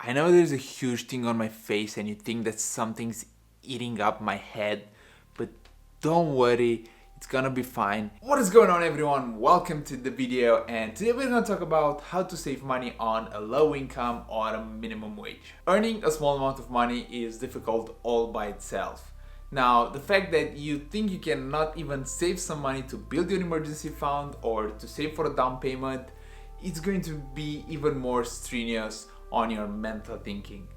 I know there's a huge thing on my face and you think that something's eating up my head, but don't worry, it's gonna be fine. What is going on, everyone? Welcome to the video, and today we're gonna talk about how to save money on a low income or a minimum wage. Earning a small amount of money is difficult all by itself. Now, the fact that you think you cannot even save some money to build your emergency fund or to save for a down payment, it's going to be even more strenuous on your mental thinking.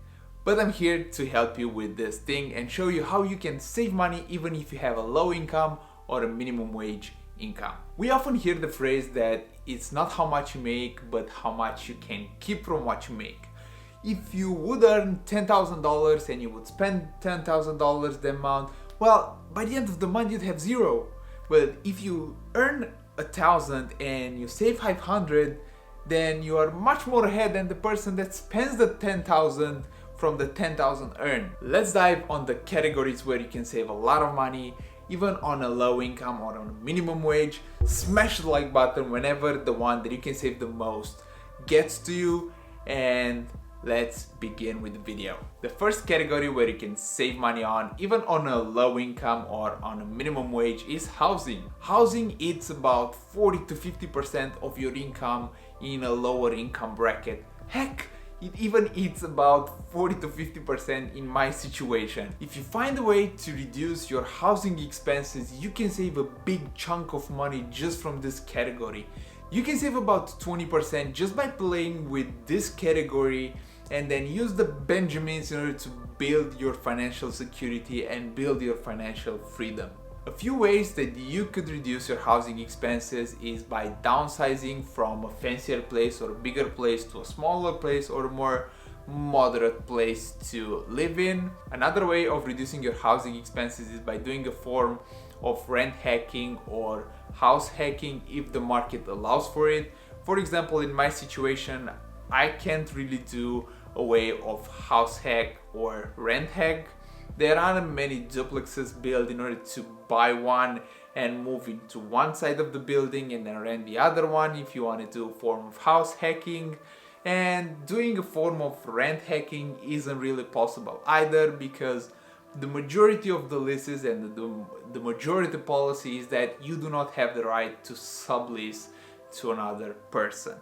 But I'm here to help you with this thing and show you how you can save money even if you have a low income or a minimum wage income. We often hear the phrase that it's not how much you make, but how much you can keep from what you make. If you would earn $10,000 and you would spend $10,000 the amount, well, by the end of the month you'd have zero. But if you earn 1,000 and you save 500, then you are much more ahead than the person that spends the 10,000 from the 10,000 earned. Let's dive on the categories where you can save a lot of money, even on a low income or on a minimum wage. Smash the like button whenever the one that you can save the most gets to you, and let's begin with the video. The first category where you can save money on, even on a low income or on a minimum wage, is housing. Housing eats about 40 to 50% of your income in a lower income bracket. Heck, it even eats about 40 to 50% in my situation. If you find a way to reduce your housing expenses, you can save a big chunk of money just from this category. You can save about 20% just by playing with this category, and then use the Benjamins in order to build your financial security and build your financial freedom. A few ways that you could reduce your housing expenses is by downsizing from a fancier place or a bigger place to a smaller place or a more moderate place to live in. Another way of reducing your housing expenses is by doing a form of rent hacking or house hacking if the market allows for it. For example, in my situation, I can't really do a way of house hack or rent hack. There aren't many duplexes built in order to buy one and move into one side of the building and then rent the other one if you want to do a form of house hacking. And doing a form of rent hacking isn't really possible either, because the majority of the leases and the majority policy is that you do not have the right to sublease to another person.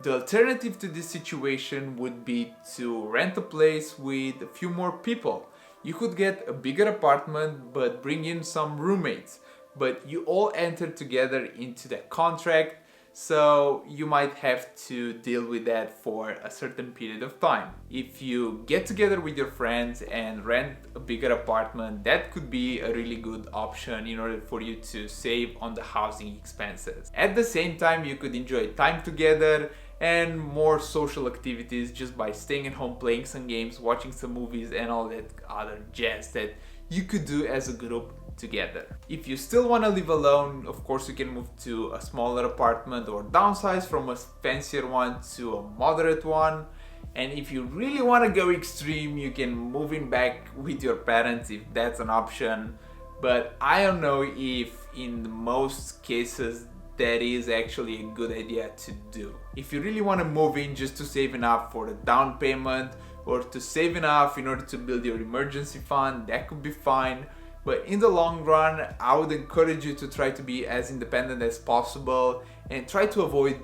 The alternative to this situation would be to rent a place with a few more people. You could get a bigger apartment but bring in some roommates, but you all enter together into that contract, so you might have to deal with that for a certain period of time. If you get together with your friends and rent a bigger apartment, that could be a really good option in order for you to save on the housing expenses. At the same time, you could enjoy time together and more social activities just by staying at home, playing some games, watching some movies, and all that other jazz that you could do as a group together. If you still want to live alone, of course you can move to a smaller apartment or downsize from a fancier one to a moderate one. And if you really want to go extreme, you can move in back with your parents if that's an option. But I don't know if in most cases that is actually a good idea to do. If you really want to move in just to save enough for the down payment or to save enough in order to build your emergency fund, that could be fine. But in the long run, I would encourage you to try to be as independent as possible and try to avoid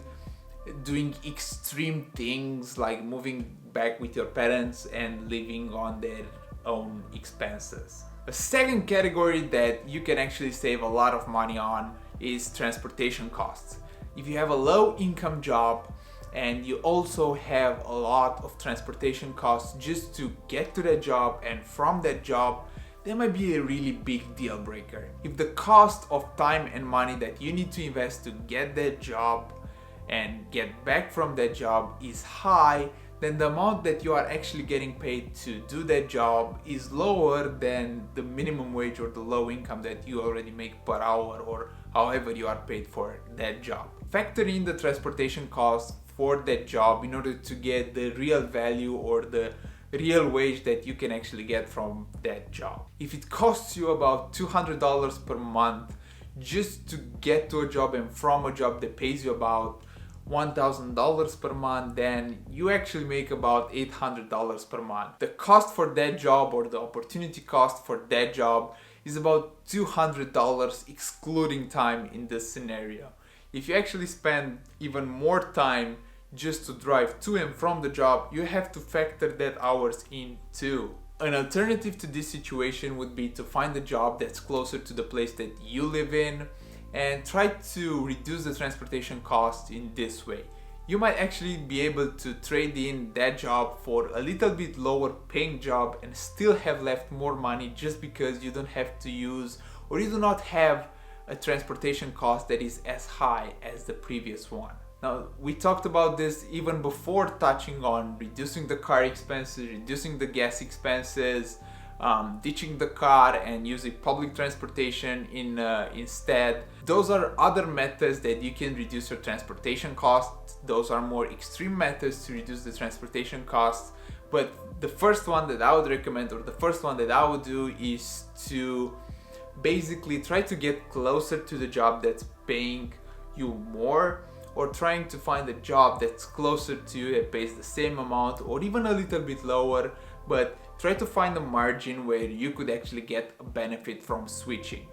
doing extreme things like moving back with your parents and living on their own expenses. A second category that you can actually save a lot of money on is transportation costs. If you have a low income job and you also have a lot of transportation costs just to get to that job and from that job, that might be a really big deal breaker. If the cost of time and money that you need to invest to get that job and get back from that job is high, then the amount that you are actually getting paid to do that job is lower than the minimum wage or the low income that you already make per hour or however you are paid for that job. Factor in the transportation costs for that job in order to get the real value or the real wage that you can actually get from that job. If it costs you about $200 per month just to get to a job and from a job that pays you about $1,000 per month, then you actually make about $800 per month. The cost for that job, or the opportunity cost for that job, is about $200 excluding time in this scenario. If you actually spend even more time just to drive to and from the job, you have to factor that hours in too. An alternative to this situation would be to find a job that's closer to the place that you live in and try to reduce the transportation cost in this way. You might actually be able to trade in that job for a little bit lower paying job and still have left more money, just because you don't have to use, or you do not have, a transportation cost that is as high as the previous one. Now, we talked about this even before touching on reducing the car expenses, reducing the gas expenses, ditching the car and using public transportation instead. Those are other methods that you can reduce your transportation costs. Those are more extreme methods to reduce the transportation costs. But the first one that I would recommend, or the first one that I would do, is to basically try to get closer to the job that's paying you more, or trying to find a job that's closer to you that pays the same amount or even a little bit lower, but try to find a margin where you could actually get a benefit from switching.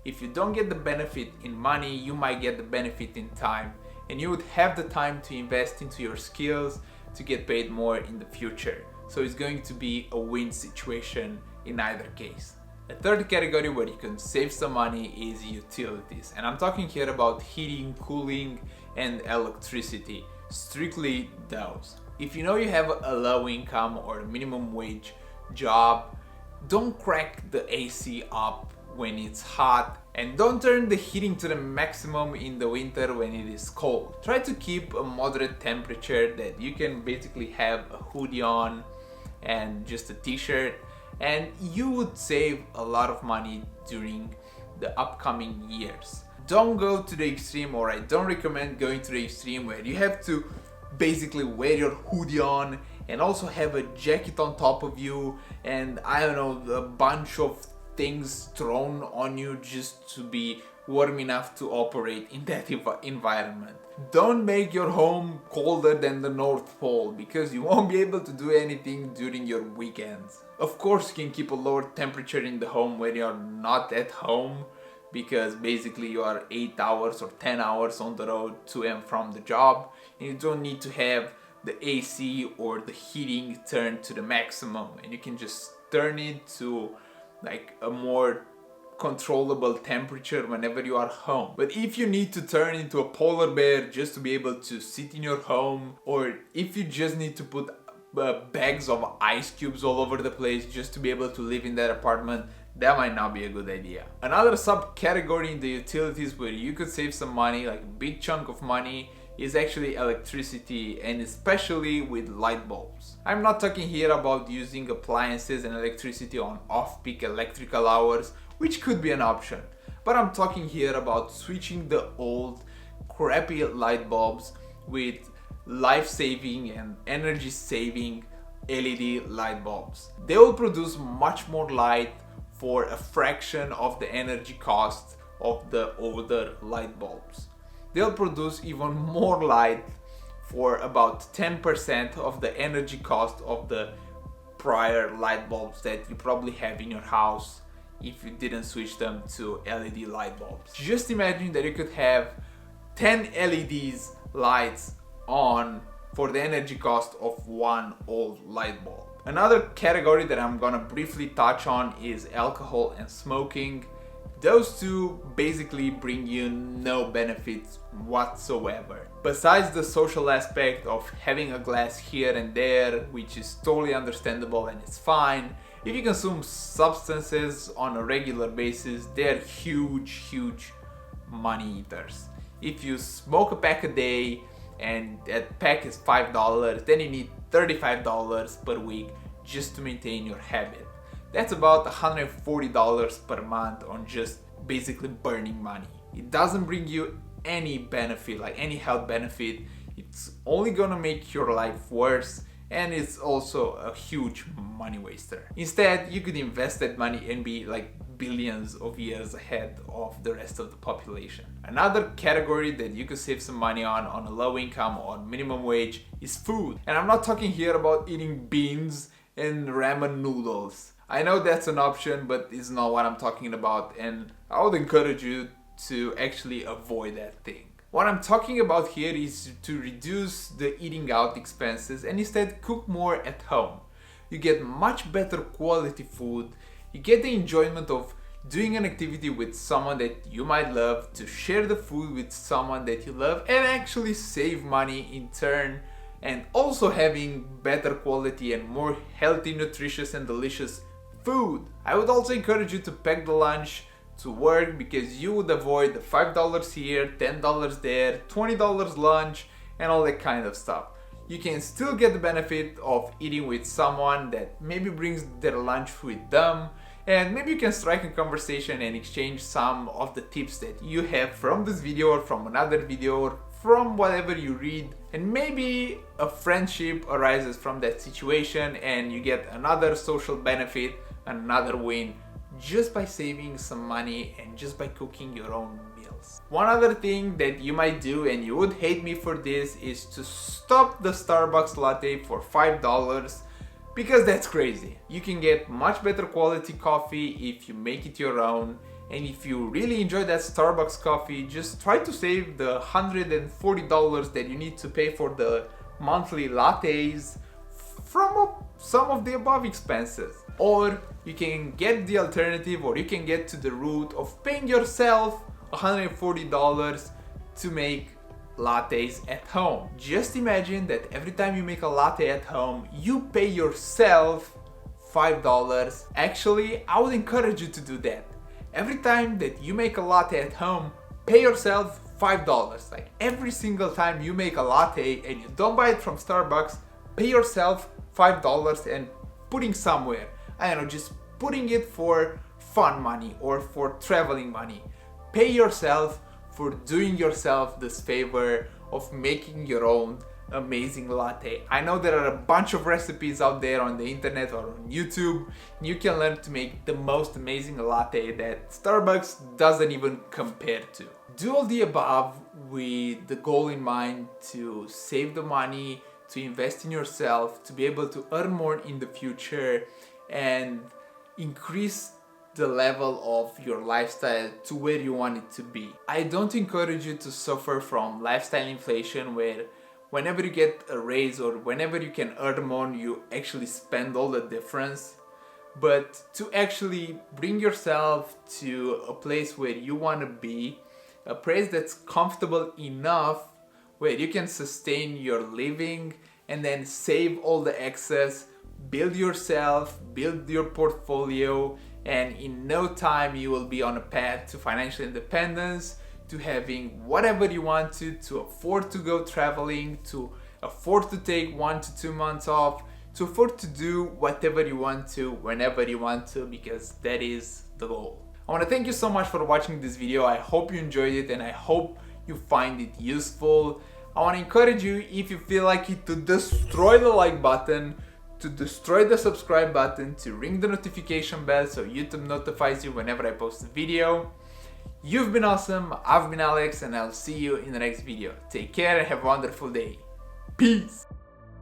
If you don't get the benefit in money, you might get the benefit in time, and you would have the time to invest into your skills to get paid more in the future. So it's going to be a win situation in either case. A third category where you can save some money is utilities, and I'm talking here about heating, cooling, and electricity, strictly those. If you know you have a low income or a minimum wage job, don't crack the AC up when it's hot, and don't turn the heating to the maximum in the winter when it is cold. Try to keep a moderate temperature that you can basically have a hoodie on and just a t-shirt, and you would save a lot of money during the upcoming years. Don't go to the extreme, or I don't recommend going to the extreme where you have to basically wear your hoodie on and also have a jacket on top of you, and I don't know, a bunch of things thrown on you just to be warm enough to operate in that environment. Don't make your home colder than the North Pole, because you won't be able to do anything during your weekends. Of course, you can keep a lower temperature in the home when you're not at home, because basically you are 8 hours or 10 hours on the road to and from the job, and you don't need to have the AC or the heating turned to the maximum, and you can just turn it to like a more controllable temperature whenever you are home. But if you need to turn into a polar bear just to be able to sit in your home, or if you just need to put bags of ice cubes all over the place just to be able to live in that apartment, that might not be a good idea. Another subcategory in the utilities where you could save some money, like a big chunk of money, is actually electricity, and especially with light bulbs. I'm not talking here about using appliances and electricity on off-peak electrical hours, which could be an option, but I'm talking here about switching the old crappy light bulbs with life-saving and energy-saving LED light bulbs. They will produce much more light for a fraction of the energy cost of the older light bulbs. They'll produce even more light for about 10% of the energy cost of the prior light bulbs that you probably have in your house if you didn't switch them to LED light bulbs. Just imagine that you could have 10 LEDs lights on for the energy cost of one old light bulb. Another category that I'm gonna briefly touch on is alcohol and smoking. Those two basically bring you no benefits whatsoever. Besides the social aspect of having a glass here and there, which is totally understandable and it's fine, if you consume substances on a regular basis, they're huge money eaters. If you smoke a pack a day and that pack is $5, then you need $35 per week just to maintain your habit. That's about $140 per month on just basically burning money. It doesn't bring you any benefit, like any health benefit. It's only gonna make your life worse, and it's also a huge money waster. Instead, you could invest that money and be billions of years ahead of the rest of the population. Another category that you could save some money on a low income or minimum wage is food. And I'm not talking here about eating beans and ramen noodles. I know that's an option, but it's not what I'm talking about, and I would encourage you to actually avoid that thing. What I'm talking about here is to reduce the eating out expenses and instead cook more at home. You get much better quality food, you get the enjoyment of doing an activity with someone that you might love, to share the food with someone that you love, and actually save money in turn, and also having better quality and more healthy, nutritious and delicious food. I would also encourage you to pack the lunch to work, because you would avoid the $5 here, $10 there, $20 lunch, and all that kind of stuff. You can still get the benefit of eating with someone that maybe brings their lunch with them, and maybe you can strike a conversation and exchange some of the tips that you have from this video or from another video or from whatever you read, and maybe a friendship arises from that situation and you get another social benefit, another win, just by saving some money and just by cooking your own meals. One other thing that you might do, and you would hate me for this, is to stop the Starbucks latte for $5, because that's crazy. You can get much better quality coffee if you make it your own, and if you really enjoy that Starbucks coffee, just try to save the $140 that you need to pay for the monthly lattes from some of the above expenses. Or you can get the alternative, or you can get to the route of paying yourself $140 to make lattes at home. Just imagine that every time you make a latte at home, you pay yourself $5. Actually, I would encourage you to do that. Every time that you make a latte at home, pay yourself $5. Like every single time you make a latte and you don't buy it from Starbucks, pay yourself $5 and putting somewhere. I don't know, just putting it for fun money or for traveling money. Pay yourself for doing yourself this favor of making your own amazing latte. I know there are a bunch of recipes out there on the internet or on YouTube. You can learn to make the most amazing latte that Starbucks doesn't even compare to. Do all the above with the goal in mind to save the money, to invest in yourself, to be able to earn more in the future, and increase the level of your lifestyle to where you want it to be. I don't encourage you to suffer from lifestyle inflation, where whenever you get a raise or whenever you can earn more, you actually spend all the difference. But to actually bring yourself to a place where you want to be, a place that's comfortable enough where you can sustain your living and then save all the excess, build yourself, build your portfolio, and in no time you will be on a path to financial independence, to having whatever you want to afford to go traveling, to afford to take 1 to 2 months off, to afford to do whatever you want to, whenever you want to, because that is the goal. I want to thank you so much for watching this video. I hope you enjoyed it and I hope you find it useful. I want to encourage you, if you feel like it, to destroy the like button, to destroy the subscribe button, to ring the notification bell so YouTube notifies you whenever I post a video. You've been awesome, I've been Alex, and I'll see you in the next video. Take care and have a wonderful day. Peace!